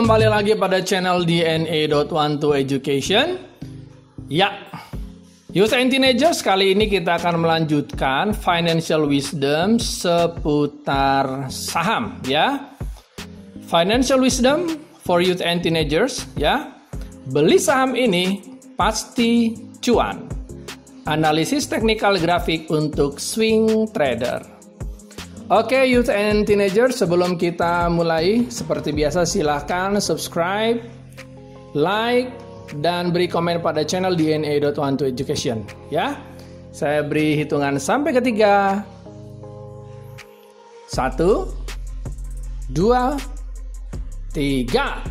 kembali lagi pada channel DNA.12 Education. Ya, Youth and Teenagers, kali ini kita akan melanjutkan financial wisdom seputar saham, ya. Financial wisdom for youth and teenagers, ya. Beli saham ini pasti cuan. Analisis teknikal grafik untuk swing trader. Oke, youth and teenagers, sebelum kita mulai, seperti biasa silahkan subscribe, like, dan beri komen pada channel DNA.12 Education, ya. Saya beri hitungan sampai ke 3. 1, 2, 3.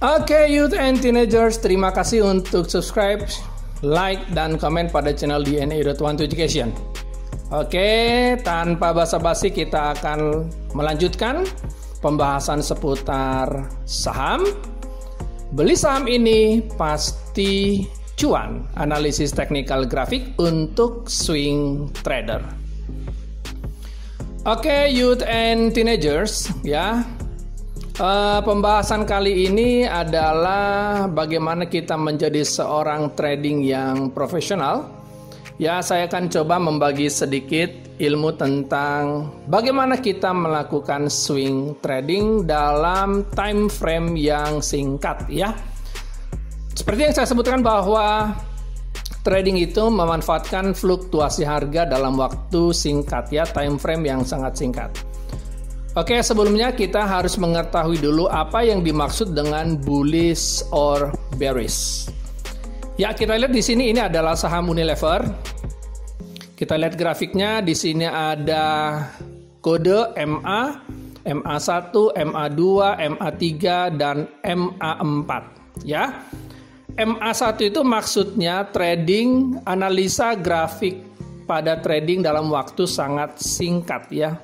Oke, youth and teenagers, terima kasih untuk subscribe, like, dan komen pada channel DNA.12 Education. Oke, tanpa basa-basi kita akan melanjutkan pembahasan seputar saham. Beli saham ini pasti cuan. Analisis teknikal grafik untuk swing trader. Oke, youth and teenagers, ya. Pembahasan kali ini adalah bagaimana kita menjadi seorang trading yang profesional. Ya, saya akan coba membagi sedikit ilmu tentang bagaimana kita melakukan swing trading dalam time frame yang singkat, ya. Seperti yang saya sebutkan bahwa trading itu memanfaatkan fluktuasi harga dalam waktu singkat, ya, time frame yang sangat singkat. Oke, sebelumnya kita harus mengetahui dulu apa yang dimaksud dengan bullish or bearish. Ya, kita lihat di sini ini adalah saham Unilever. Kita lihat grafiknya, di sini ada kode MA, MA1, MA2, MA3, dan MA4, ya. MA1 itu maksudnya trading analisa grafik pada trading dalam waktu sangat singkat, ya.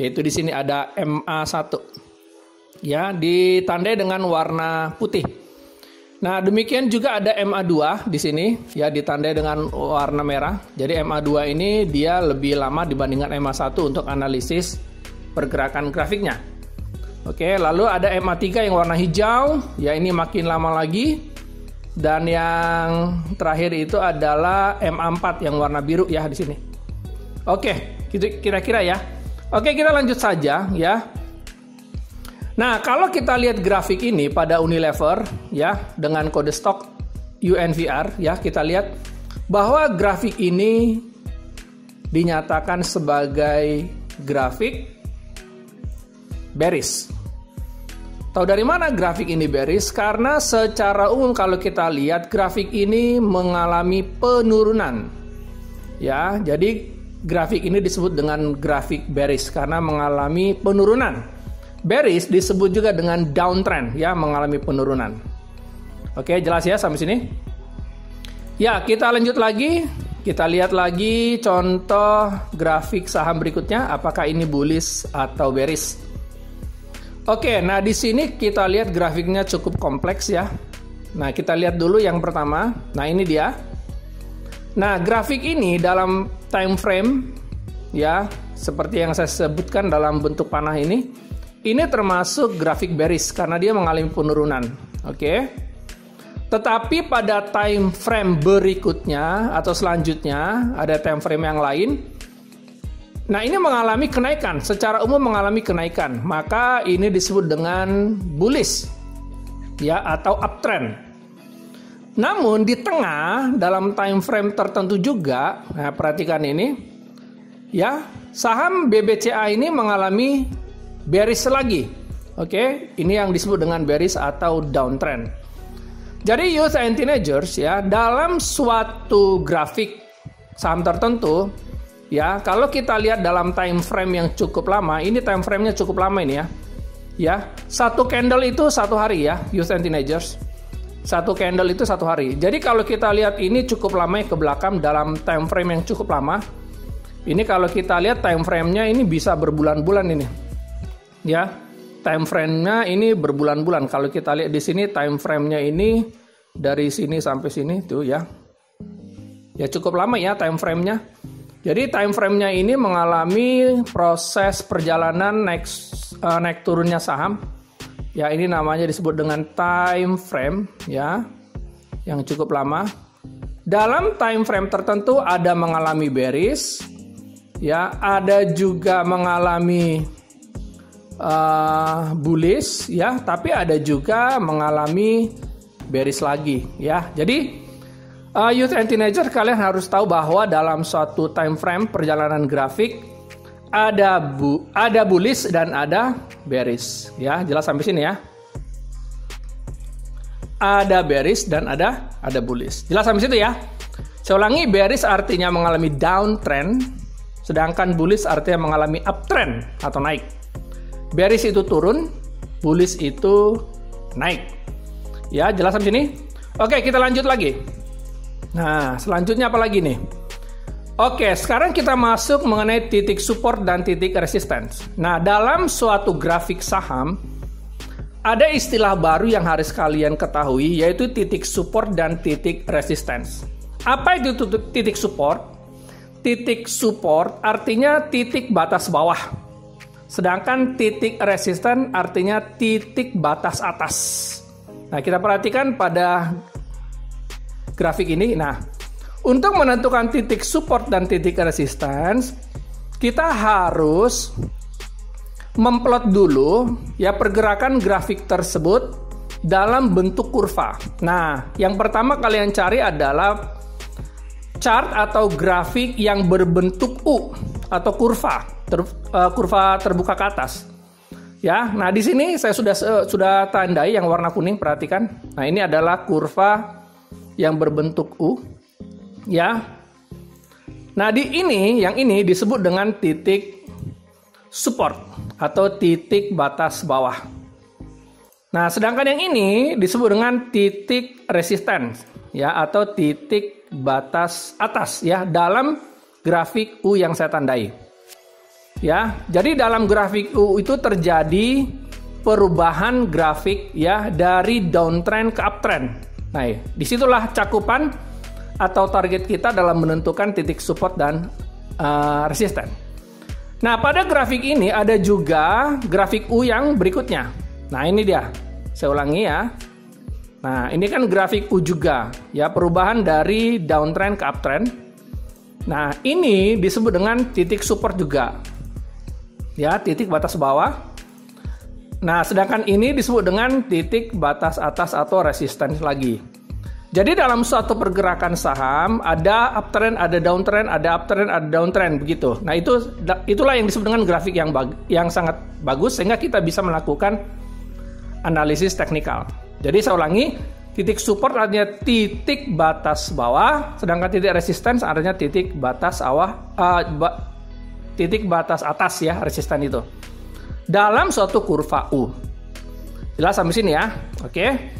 Yaitu di sini ada MA1. Ya, ditandai dengan warna putih. Nah, demikian juga ada MA2 di sini, ya, ditandai dengan warna merah. Jadi MA2 ini dia lebih lama dibandingkan MA1 untuk analisis pergerakan grafiknya. Oke, lalu ada MA3 yang warna hijau, ya, ini makin lama lagi. Dan yang terakhir itu adalah MA4 yang warna biru, ya, di sini. Oke, gitu kira-kira, ya. Oke, kita lanjut saja, ya. Nah, kalau kita lihat grafik ini pada Unilever, ya, dengan kode stok UNVR, ya, kita lihat bahwa grafik ini dinyatakan sebagai grafik bearish. Tahu dari mana grafik ini bearish? Karena secara umum kalau kita lihat grafik ini mengalami penurunan. Ya, jadi grafik ini disebut dengan grafik bearish karena mengalami penurunan. Bearish disebut juga dengan downtrend, ya, mengalami penurunan. Oke, jelas ya sampai sini? Ya, kita lanjut lagi. Kita lihat lagi contoh grafik saham berikutnya, apakah ini bullish atau bearish. Oke, nah di sini kita lihat grafiknya cukup kompleks, ya. Nah, kita lihat dulu yang pertama. Nah, ini dia. Nah, grafik ini dalam time frame, ya, seperti yang saya sebutkan dalam bentuk panah ini termasuk grafik bearish karena dia mengalami penurunan. Oke. Tetapi pada time frame berikutnya atau selanjutnya ada time frame yang lain. Nah, ini mengalami kenaikan, secara umum mengalami kenaikan. Maka ini disebut dengan bullish, ya, atau uptrend. Namun di tengah dalam time frame tertentu juga, nah, perhatikan ini, ya, saham BBCA ini mengalami bearish lagi. Oke, ini yang disebut dengan bearish atau downtrend. Jadi youth and teenagers, ya, dalam suatu grafik saham tertentu, ya, kalau kita lihat dalam time frame yang cukup lama, ini time frame-nya cukup lama ini, ya. Ya, satu candle itu 1 hari, ya, youth and teenagers. Satu candle itu 1 hari. Jadi kalau kita lihat ini cukup lama ke belakang dalam time frame yang cukup lama. Ini kalau kita lihat time frame-nya ini bisa berbulan-bulan ini. Ya, time frame-nya ini berbulan-bulan. Kalau kita lihat di sini time frame-nya ini dari sini sampai sini tuh, ya. Ya, cukup lama, ya, time frame-nya. Jadi time frame-nya ini mengalami proses perjalanan naik turunnya saham Ya, ini namanya disebut dengan time frame ya, yang cukup lama. Dalam time frame tertentu ada mengalami bearish, ya, ada juga mengalami bullish, ya, tapi ada juga mengalami bearish lagi, ya. Jadi youth and teenager, kalian harus tahu bahwa dalam suatu time frame perjalanan grafik ada bullish dan ada bearish, ya. Jelas sampai sini ya? Ada bearish dan ada bullish. Jelas sampai situ ya? Saya ulangi, bearish artinya mengalami downtrend, sedangkan bullish artinya mengalami uptrend atau naik. Bearish itu turun, bullish itu naik. Ya, jelas sampai sini? Oke, kita lanjut lagi. Nah, selanjutnya apa lagi nih? Oke, sekarang kita masuk mengenai titik support dan titik resistance. Nah, dalam suatu grafik saham, ada istilah baru yang harus kalian ketahui, yaitu titik support dan titik resistance. Apa itu titik support? Titik support artinya titik batas bawah. Sedangkan titik resistance artinya titik batas atas. Nah, kita perhatikan pada grafik ini. Nah, untuk menentukan titik support dan titik resistance, kita harus memplot dulu ya pergerakan grafik tersebut dalam bentuk kurva. Nah, yang pertama kalian cari adalah chart atau grafik yang berbentuk U atau kurva, kurva terbuka ke atas. Ya, nah di sini saya sudah tandai yang warna kuning, perhatikan. Nah, ini adalah kurva yang berbentuk U, ya. Nah, yang ini disebut dengan titik support atau titik batas bawah. Nah, sedangkan yang ini disebut dengan titik resistance, ya, atau titik batas atas, ya, dalam grafik U yang saya tandai. Ya, jadi dalam grafik U itu terjadi perubahan grafik, ya, dari downtrend ke uptrend. Nah, disitulah cakupan atau target kita dalam menentukan titik support dan resisten. Nah, pada grafik ini ada juga grafik U yang berikutnya. Nah, ini dia. Saya ulangi ya. Nah, ini kan grafik U juga, ya, perubahan dari downtrend ke uptrend. Nah, ini disebut dengan titik support juga, ya, titik batas bawah. Nah, sedangkan ini disebut dengan titik batas atas atau resistance lagi. Jadi dalam suatu pergerakan saham ada uptrend, ada downtrend, ada uptrend, ada downtrend, begitu. Nah, itulah yang disebut dengan grafik yang sangat bagus sehingga kita bisa melakukan analisis teknikal. Jadi saya ulangi, titik support artinya titik batas bawah, sedangkan titik resistance artinya titik batas titik batas atas, ya, resisten itu dalam suatu kurva U. Jelas sampai sini ya? Oke.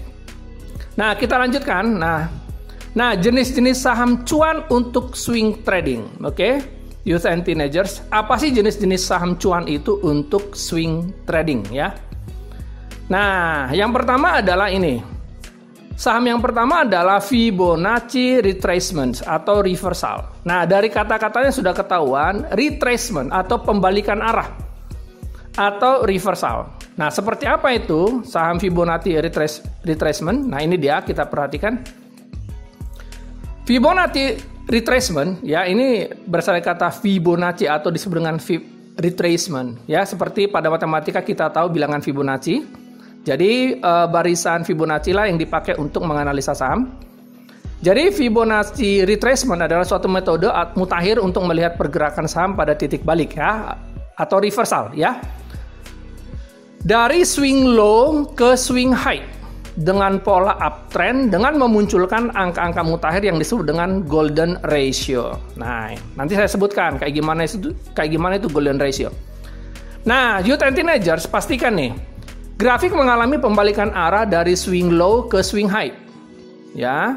Nah, kita lanjutkan. Nah, jenis-jenis saham cuan untuk swing trading. Oke, youth and teenagers, apa sih jenis-jenis saham cuan itu untuk swing trading, ya? Nah, yang pertama adalah ini. Saham yang pertama adalah Fibonacci retracement atau reversal. Nah, dari kata-katanya sudah ketahuan, retracement atau pembalikan arah atau reversal. Nah, seperti apa itu saham Fibonacci retracement? Nah, ini dia, kita perhatikan. Fibonacci retracement, ya, ini berasal dari kata Fibonacci atau disebut dengan retracement, ya, seperti pada matematika kita tahu bilangan Fibonacci. Jadi barisan Fibonacci lah yang dipakai untuk menganalisa saham. Jadi Fibonacci retracement adalah suatu metode mutakhir untuk melihat pergerakan saham pada titik balik, ya, atau reversal, ya. Dari swing low ke swing high dengan pola uptrend dengan memunculkan angka-angka mutakhir yang disebut dengan golden ratio. Nah, nanti saya sebutkan kayak gimana itu golden ratio. Nah, youth and teenagers, pastikan nih, grafik mengalami pembalikan arah dari swing low ke swing high, ya.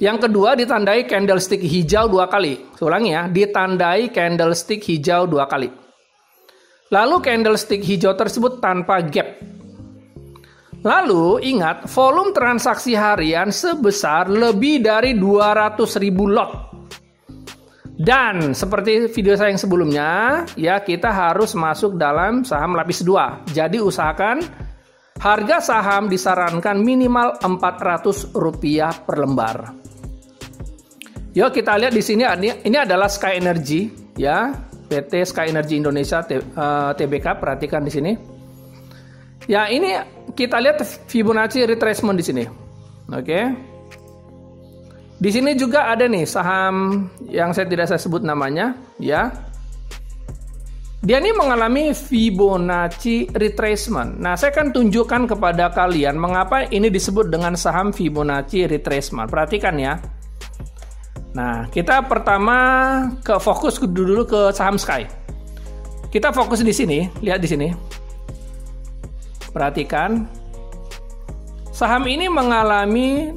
Yang kedua ditandai candlestick hijau 2 kali. Saya ulangi ya, ditandai candlestick hijau 2 kali. Lalu candlestick hijau tersebut tanpa gap. Lalu ingat, volume transaksi harian sebesar lebih dari 200.000 lot. Dan seperti video saya yang sebelumnya, ya, kita harus masuk dalam saham lapis 2. Jadi usahakan harga saham disarankan minimal Rp400 per lembar. Yuk kita lihat di sini, ini adalah Sky Energy ya, PT Sky Energy Indonesia Tbk, perhatikan di sini. Ya, ini kita lihat Fibonacci retracement di sini. Oke. Di sini juga ada nih saham yang tidak saya sebut namanya ya. Dia ini mengalami Fibonacci retracement. Nah, saya akan tunjukkan kepada kalian mengapa ini disebut dengan saham Fibonacci retracement. Perhatikan ya. Nah, kita pertama fokus dulu ke saham Sky. Kita fokus di sini, lihat di sini. Perhatikan. Saham ini mengalami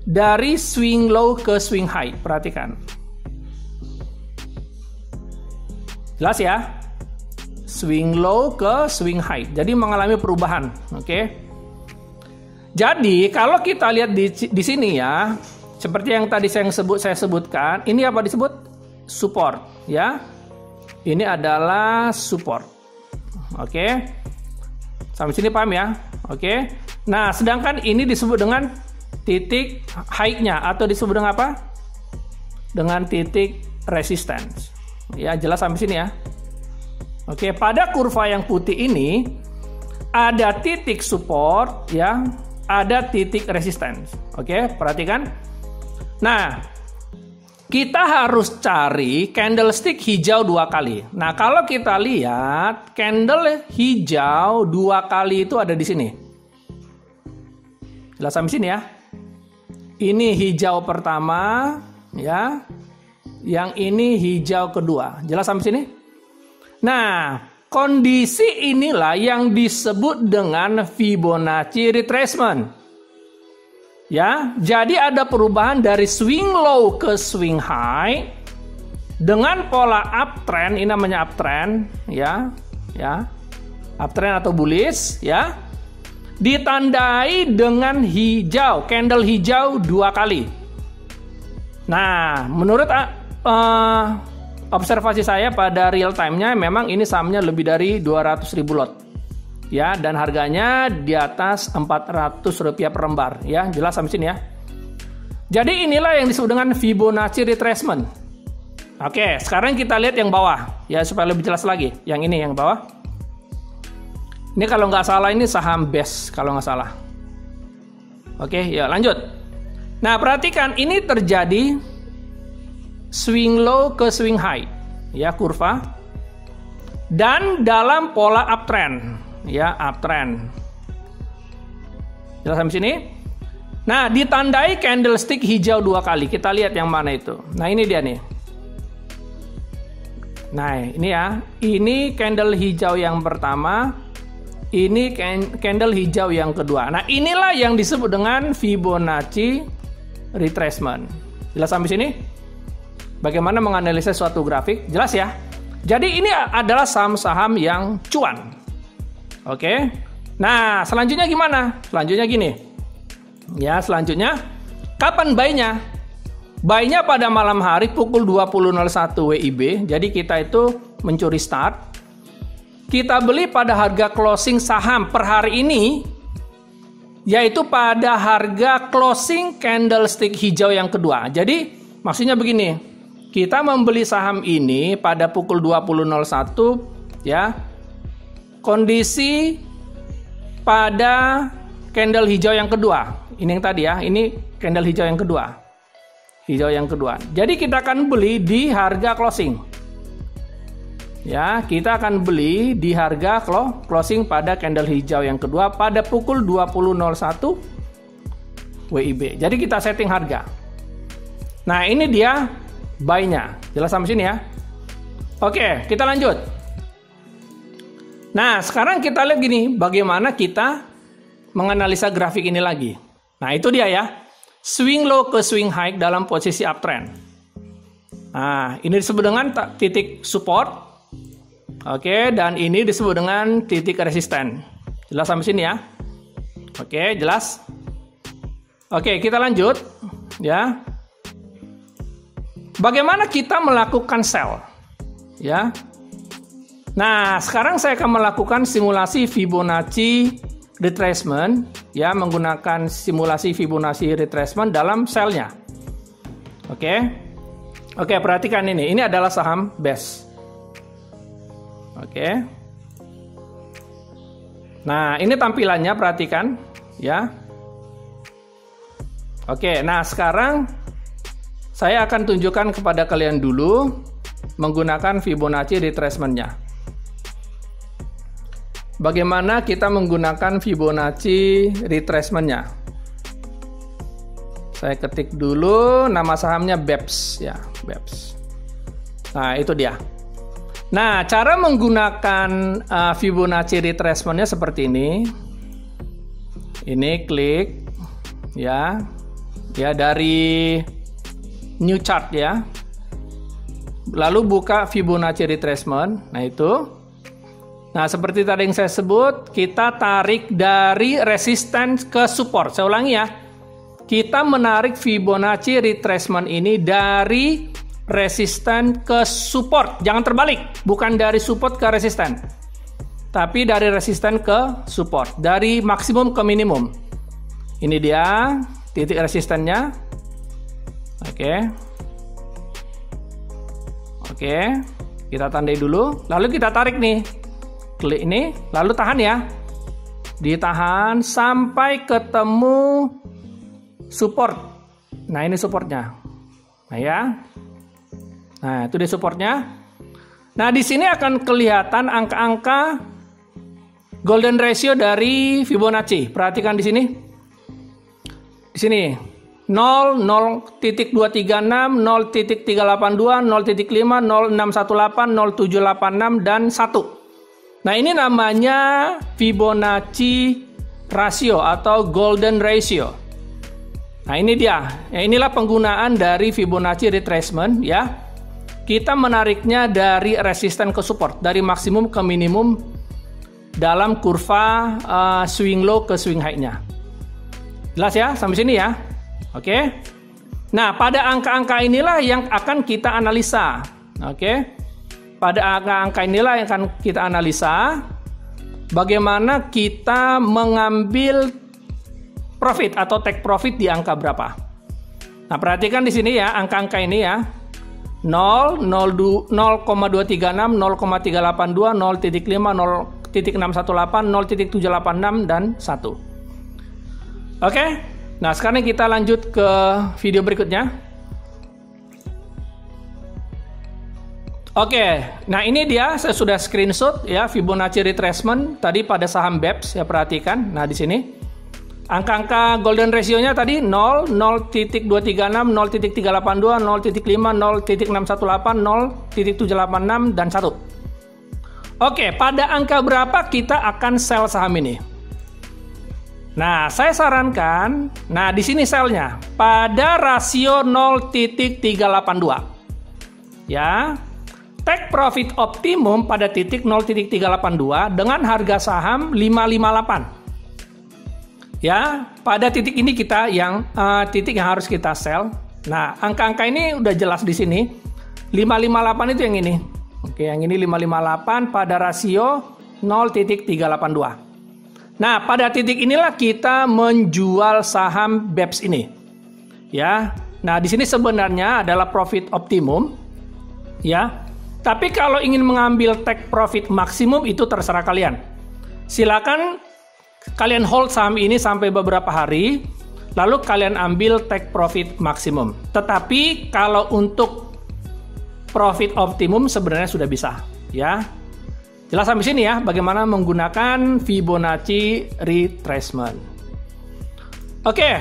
dari swing low ke swing high. Perhatikan. Jelas ya? Swing low ke swing high. Jadi mengalami perubahan, oke? Jadi, kalau kita lihat di sini ya, seperti yang tadi saya sebutkan, ini apa disebut? Support, ya. Ini adalah support. Oke. Sampai sini paham ya? Oke. Nah, sedangkan ini disebut dengan titik high-nya atau disebut dengan apa? Dengan titik resistance. Ya, jelas sampai sini ya. Oke, pada kurva yang putih ini ada titik support ya, ada titik resistance. Oke, perhatikan. Nah, kita harus cari candlestick hijau 2 kali. Nah, kalau kita lihat candle hijau 2 kali itu ada di sini. Jelas sampai sini ya. Ini hijau pertama ya. Yang ini hijau kedua. Jelas sampai sini? Nah, kondisi inilah yang disebut dengan Fibonacci retracement. Ya, jadi ada perubahan dari swing low ke swing high dengan pola uptrend, ini namanya uptrend, ya, uptrend atau bullish, ya, ditandai dengan hijau, candle hijau 2 kali. Nah, menurut observasi saya pada real time-nya, memang ini sahamnya lebih dari 200.000 lot. Ya, dan harganya di atas Rp400 per lembar ya, jelas sampai sini ya. Jadi inilah yang disebut dengan Fibonacci retracement. Oke, sekarang kita lihat yang bawah ya supaya lebih jelas lagi. Yang ini yang bawah. Ini kalau nggak salah ini saham BES kalau nggak salah. Oke, ya lanjut. Nah, perhatikan ini terjadi swing low ke swing high ya, kurva. Dan dalam pola uptrend. Ya, uptrend. Jelas sampai sini? Nah, ditandai candlestick hijau 2 kali. Kita lihat yang mana itu. Nah, ini dia nih. Nah, ini ya. Ini candle hijau yang pertama. Ini candle hijau yang kedua. Nah, inilah yang disebut dengan Fibonacci retracement. Jelas sampai sini? Bagaimana menganalisa suatu grafik? Jelas ya? Jadi ini adalah saham-saham yang cuan. Oke. Nah, selanjutnya gimana? Selanjutnya gini. Ya, selanjutnya kapan buy-nya? Buy-nya pada malam hari pukul 20.01 WIB. Jadi kita itu mencuri start. Kita beli pada harga closing saham per hari ini, yaitu pada harga closing candlestick hijau yang kedua. Jadi maksudnya begini, kita membeli saham ini pada pukul 20.01 ya. Kondisi pada candle hijau yang kedua. Ini yang tadi ya, ini candle hijau yang kedua. Hijau yang kedua. Jadi kita akan beli di harga closing. Ya, kita akan beli di harga closing pada candle hijau yang kedua pada pukul 20.01 WIB. Jadi kita setting harga. Nah, ini dia buy-nya. Jelas sampai sini ya. Oke, kita lanjut. Nah, sekarang kita lihat gini, bagaimana kita menganalisa grafik ini lagi. Nah, itu dia ya. Swing low ke swing high dalam posisi uptrend. Nah, ini disebut dengan titik support. Oke, dan ini disebut dengan titik resisten. Jelas sampai sini ya. Oke, jelas. Oke, kita lanjut ya. Bagaimana kita melakukan sell? Ya. Nah, sekarang saya akan melakukan simulasi Fibonacci retracement, ya, menggunakan simulasi Fibonacci retracement dalam selnya. Oke, perhatikan ini. Ini adalah saham BES. Oke. Nah, ini tampilannya, perhatikan, ya. Oke, nah sekarang saya akan tunjukkan kepada kalian dulu menggunakan Fibonacci retracement-nya. Bagaimana kita menggunakan Fibonacci retracement-nya? Saya ketik dulu nama sahamnya BEPS, ya, BEPS. Nah, itu dia. Nah, cara menggunakan Fibonacci retracement-nya seperti ini. Ini klik, ya dari new chart, ya. Lalu buka Fibonacci retracement. Nah, itu. Nah, seperti tadi yang saya sebut, kita tarik dari resistance ke support. Saya ulangi, ya. Kita menarik Fibonacci retracement ini dari resisten ke support. Jangan terbalik, bukan dari support ke resisten, tapi dari resisten ke support, dari maksimum ke minimum. Ini dia titik resistennya. Oke, kita tandai dulu, lalu kita tarik nih, klik ini, lalu tahan, ya, ditahan sampai ketemu support. Nah, ini supportnya. Nah, ya. Nah, itu dia supportnya. Nah, di sini akan kelihatan angka-angka golden ratio dari Fibonacci. Perhatikan di sini. Di sini 0, 0.236, 0.382, 0.5, 0618, 0786 dan 1. Nah, ini namanya Fibonacci ratio atau golden ratio. Nah, ini dia. Ya, inilah penggunaan dari Fibonacci retracement, ya. Kita menariknya dari resisten ke support, dari maksimum ke minimum dalam kurva swing low ke swing high-nya. Jelas, ya, sampai sini, ya. Oke. Nah, pada angka-angka inilah yang akan kita analisa. Oke. Pada angka-angka inilah yang akan kita analisa bagaimana kita mengambil profit atau take profit di angka berapa. Nah, perhatikan di sini, ya, angka-angka ini, ya. 0, 0,236, 0,382, 0.5, 0.618, 0.786, dan 1. Oke, nah sekarang kita lanjut ke video berikutnya. Oke, nah ini dia, saya sudah screenshot, ya, Fibonacci retracement tadi pada saham BEPS, ya, perhatikan. Nah, di sini angka-angka golden ratio-nya tadi 0, 0.236, 0.382, 0.5, 0.618, 0.786, dan 1. Oke, pada angka berapa kita akan sell saham ini? Nah, saya sarankan, nah di sini sell-nya pada rasio 0.382. Ya. Take profit optimum pada titik 0.382 dengan harga saham 558. Ya, pada titik ini kita titik yang harus kita sell. Nah, angka-angka ini udah jelas di sini. 558 itu yang ini. Oke, yang ini 558 pada rasio 0.382. Nah, pada titik inilah kita menjual saham BEPS ini. Ya. Nah, di sini sebenarnya adalah profit optimum. Ya. Tapi kalau ingin mengambil take profit maksimum itu terserah kalian. Silakan kalian hold saham ini sampai beberapa hari, lalu kalian ambil take profit maksimum. Tetapi kalau untuk profit optimum sebenarnya sudah bisa, ya. Jelas sampai sini, ya, bagaimana menggunakan Fibonacci retracement. Oke,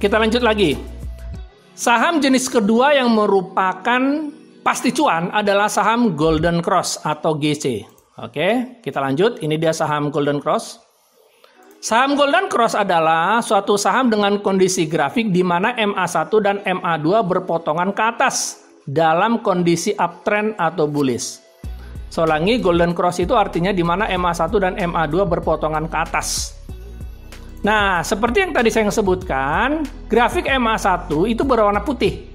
kita lanjut lagi. Saham jenis kedua yang merupakan pasti cuan adalah saham Golden Cross atau GC. Oke, kita lanjut. Ini dia saham Golden Cross. Saham Golden Cross adalah suatu saham dengan kondisi grafik di mana MA1 dan MA2 berpotongan ke atas dalam kondisi uptrend atau bullish. Saya ulangi, Golden Cross itu artinya di mana MA1 dan MA2 berpotongan ke atas. Nah, seperti yang tadi saya sebutkan, grafik MA1 itu berwarna putih.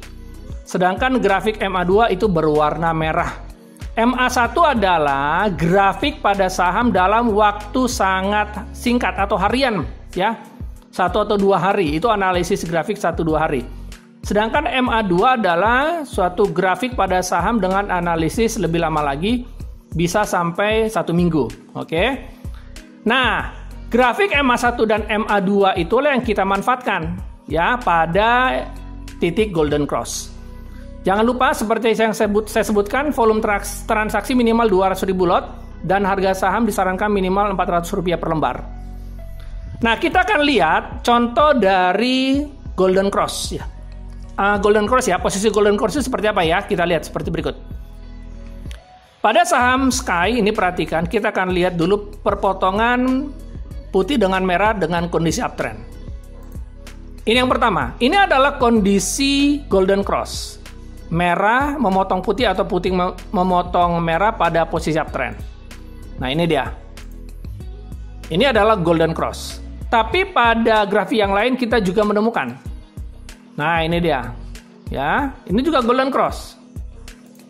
Sedangkan grafik MA2 itu berwarna merah. MA1 adalah grafik pada saham dalam waktu sangat singkat atau harian, ya. 1 atau 2 hari, itu analisis grafik 1-2 hari. Sedangkan MA2 adalah suatu grafik pada saham dengan analisis lebih lama lagi, bisa sampai 1 minggu. Oke. Nah, grafik MA1 dan MA2 itulah yang kita manfaatkan, ya, pada titik golden cross. Jangan lupa seperti yang saya sebutkan, volume transaksi minimal 200.000 lot dan harga saham disarankan minimal Rp400 per lembar. Nah, kita akan lihat contoh dari golden cross, ya. Golden cross, ya, posisi golden cross itu seperti apa, ya? Kita lihat seperti berikut. Pada saham Sky ini perhatikan, kita akan lihat dulu perpotongan putih dengan merah dengan kondisi uptrend. Ini yang pertama. Ini adalah kondisi golden cross. Merah memotong putih atau putih memotong merah pada posisi uptrend. Nah, ini dia. Ini adalah golden cross. Tapi pada grafik yang lain kita juga menemukan. Nah, ini dia. Ya, ini juga golden cross.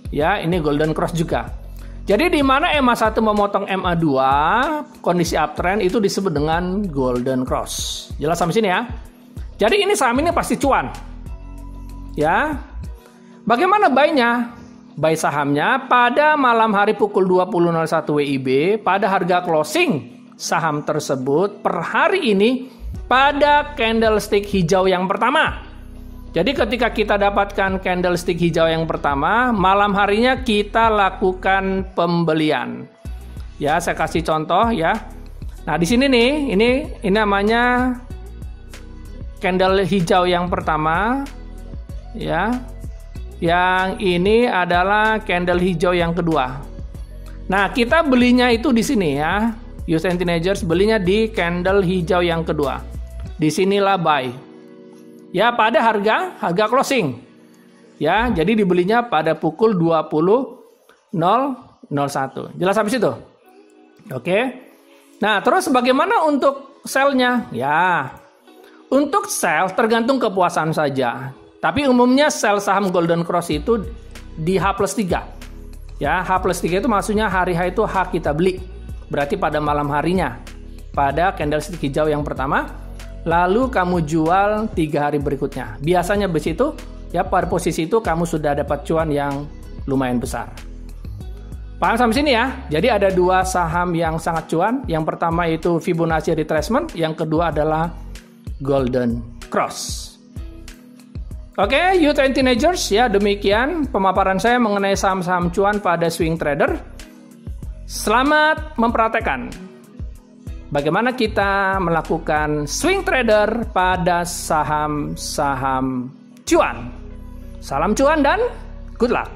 Ya, ini golden cross juga. Jadi di mana MA1 memotong MA2, kondisi uptrend itu disebut dengan golden cross. Jelas sampai sini, ya? Jadi ini saham ini pasti cuan. Ya. Bagaimana buy-nya? Buy sahamnya pada malam hari pukul 20.01 WIB pada harga closing saham tersebut per hari ini pada candlestick hijau yang pertama. Jadi ketika kita dapatkan candlestick hijau yang pertama, malam harinya kita lakukan pembelian. Ya, saya kasih contoh, ya. Nah, di sini nih, ini namanya candle hijau yang pertama, ya. Yang ini adalah candle hijau yang kedua. Nah, kita belinya itu di sini, ya. Youth and Teenagers belinya di candle hijau yang kedua. Disinilah buy. Ya, pada harga closing. Ya, jadi dibelinya pada pukul 20.001. Jelas sampai situ? Oke. Nah, terus bagaimana untuk sell-nya? Ya, untuk sell tergantung kepuasan saja. Tapi umumnya sell saham golden cross itu di H+3. Ya, H+3 itu maksudnya hari H itu H kita beli. Berarti pada malam harinya, pada candlestick hijau yang pertama, lalu kamu jual 3 hari berikutnya. Biasanya begitu, ya, pada posisi itu kamu sudah dapat cuan yang lumayan besar. Paham sampai sini, ya? Jadi ada 2 saham yang sangat cuan. Yang pertama itu Fibonacci retracement, yang kedua adalah golden cross. Oke, youth and teenagers, ya, demikian pemaparan saya mengenai saham-saham cuan pada swing trader. Selamat mempraktekkan bagaimana kita melakukan swing trader pada saham-saham cuan. Salam cuan dan good luck.